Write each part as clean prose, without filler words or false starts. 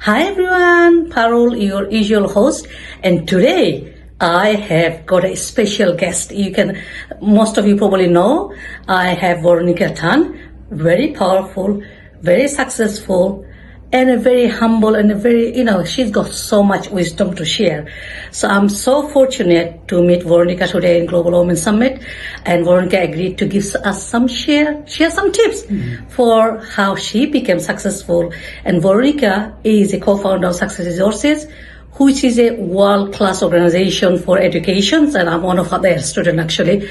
Hi everyone, Parul, your usual host, and today I have got a special guest. Most of you probably know, I have Veronica Tan, very powerful, very successful, and a very humble and she's got so much wisdom to share. So I'm so fortunate to meet Veronica today in Global Women Summit, and Veronica agreed to give us share some tips for how she became successful. And Veronica is a co-founder of Success Resources, which is a world-class organization for education, and I'm one of their students actually.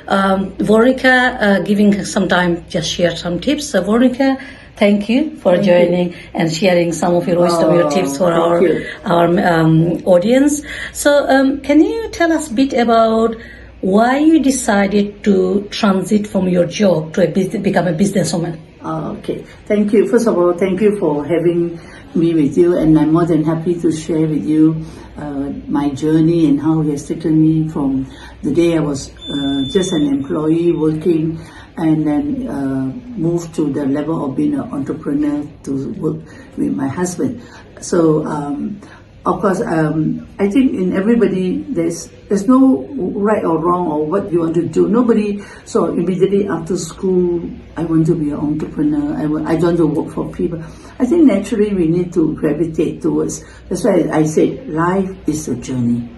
Veronica giving some time, just share some tips. So Veronica, thank you for joining and sharing some of your wisdom, your tips for our audience. So can you tell us a bit about why you decided to transit from your job to become a businesswoman? Okay, thank you. First of all, thank you for having me with you, and I'm more than happy to share with you my journey and how it has taken me from the day I was just an employee working, and then moved to the level of being an entrepreneur to work with my husband. So of course, I think in everybody there's no right or wrong or what you want to do. Nobody. So immediately after school, I want to be an entrepreneur. I want to work for people. I think naturally we need to gravitate towards. That's why I said life is a journey.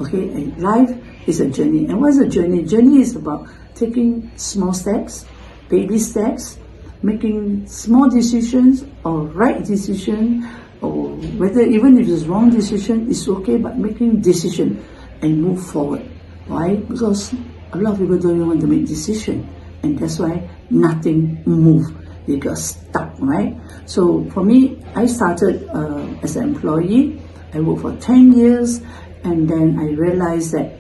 Okay, and life is a journey. And what's a journey? Journey is about taking small steps, baby steps, making small decisions or right decision, or whether even if it's wrong decision, it's okay, but making decision and move forward. Why? Because a lot of people don't even want to make decision, and that's why nothing move. They got stuck, right? So for me, I started as an employee. I worked for 10 years, and then I realized that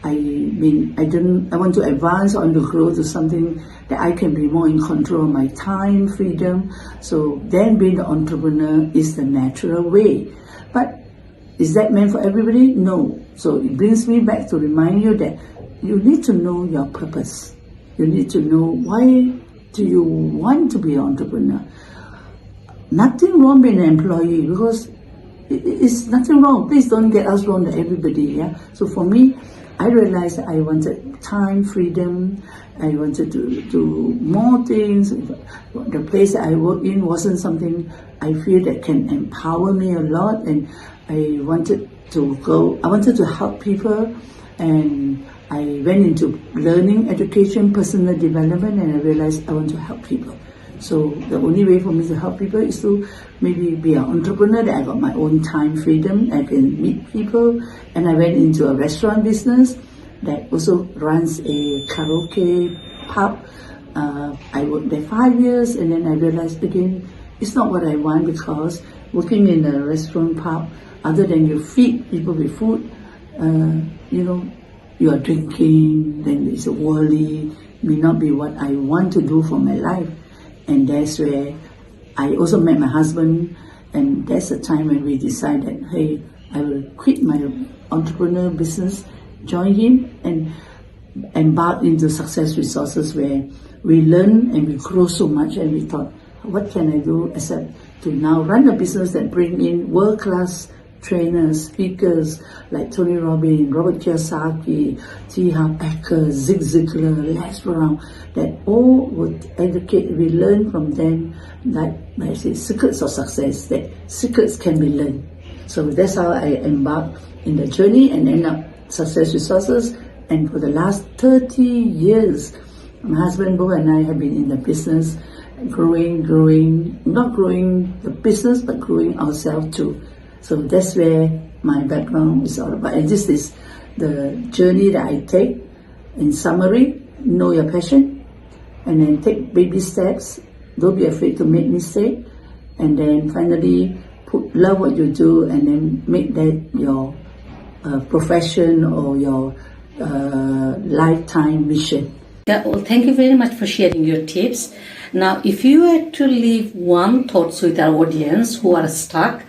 I want to advance, I want to grow to something that I can be more in control of my time, freedom. So then being an entrepreneur is the natural way. But is that meant for everybody? No. So it brings me back to remind you that you need to know your purpose. You need to know why do you want to be an entrepreneur. Nothing wrong being an employee, because it's nothing wrong. Please don't get us wrong, to everybody. Yeah. So for me, I realized that I wanted time, freedom. I wanted to do more things. The place that I work in wasn't something I feel that can empower me a lot, and I wanted to help people, and I went into learning, education, personal development, and I realized I want to help people. So the only way for me to help people is to maybe be an entrepreneur, that I got my own time freedom, I can meet people. And I went into a restaurant business that also runs a karaoke pub. I worked there 5 years, and then I realized again, it's not what I want, because working in a restaurant pub, other than you feed people with food, you are drinking, then it's worldly, may not be what I want to do for my life. And that's where I also met my husband, and that's the time when we decided, hey, I will quit my entrepreneur business, join him, and embark into Success Resources, where we learn and we grow so much. And we thought, what can I do except to now run a business that bring in world-class trainers, speakers like Tony Robbins, Robert Kiyosaki, T. Harv Eker, Zig Ziglar, Les Brown, that all would educate. We learn from them, like I say, secrets of success, that secrets can be learned. So that's how I embarked in the journey and end up Success Resources. And for the last 30 years, my husband Bo and I have been in the business, growing, not growing the business, but growing ourselves too. So that's where my background is all about. And this is the journey that I take. In summary, know your passion, and then take baby steps. Don't be afraid to make mistakes. And then finally, love what you do, and then make that your profession or your lifetime mission. Yeah, well, thank you very much for sharing your tips. Now, if you had to leave one thoughts with our audience who are stuck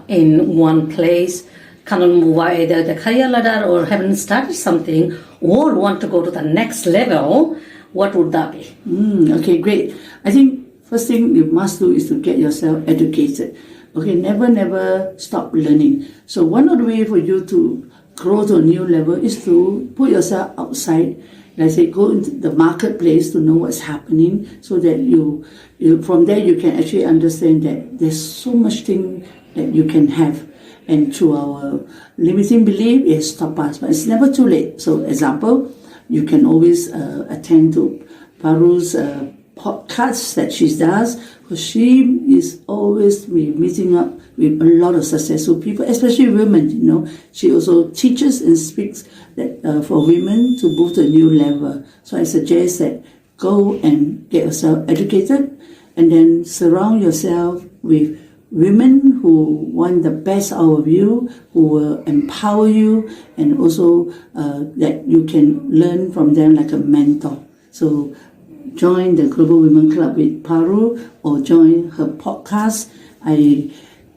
in one place, cannot move either the career ladder or haven't started something or want to go to the next level, what would that be? Okay, great. I think first thing you must do is to get yourself educated. Okay, never stop learning. So one of the way for you to grow to a new level is to put yourself outside. Like I say, go into the marketplace to know what's happening, so that you from there you can actually understand that there's so much thing that you can have. And through our limiting belief, it stops us, but it's never too late. So, example, you can always attend to Paru's podcasts that she does, because she is always meeting up with a lot of successful people, especially women. You know, she also teaches and speaks that for women to move to a new level. So I suggest that go and get yourself educated, and then surround yourself with women who want the best out of you, who will empower you, and also that you can learn from them like a mentor. So join the Global Women Club with Paru, or join her podcast. And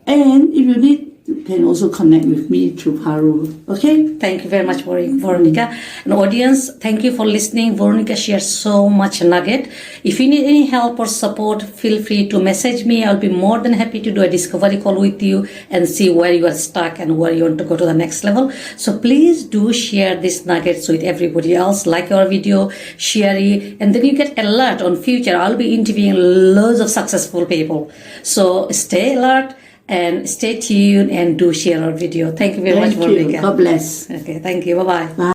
if you need, you can also connect with me through Paru. Okay? Thank you very much, Veronica. And audience, thank you for listening. Veronica shares so much nugget. If you need any help or support, feel free to message me. I'll be more than happy to do a discovery call with you and see where you are stuck and where you want to go to the next level. So please do share these nuggets with everybody else. Like our video, share it, and then you get alert on future. I'll be interviewing loads of successful people. So stay alert and stay tuned and do share our video. Thank you very much, Veronica. God bless. Okay, thank you. Bye-bye. Bye.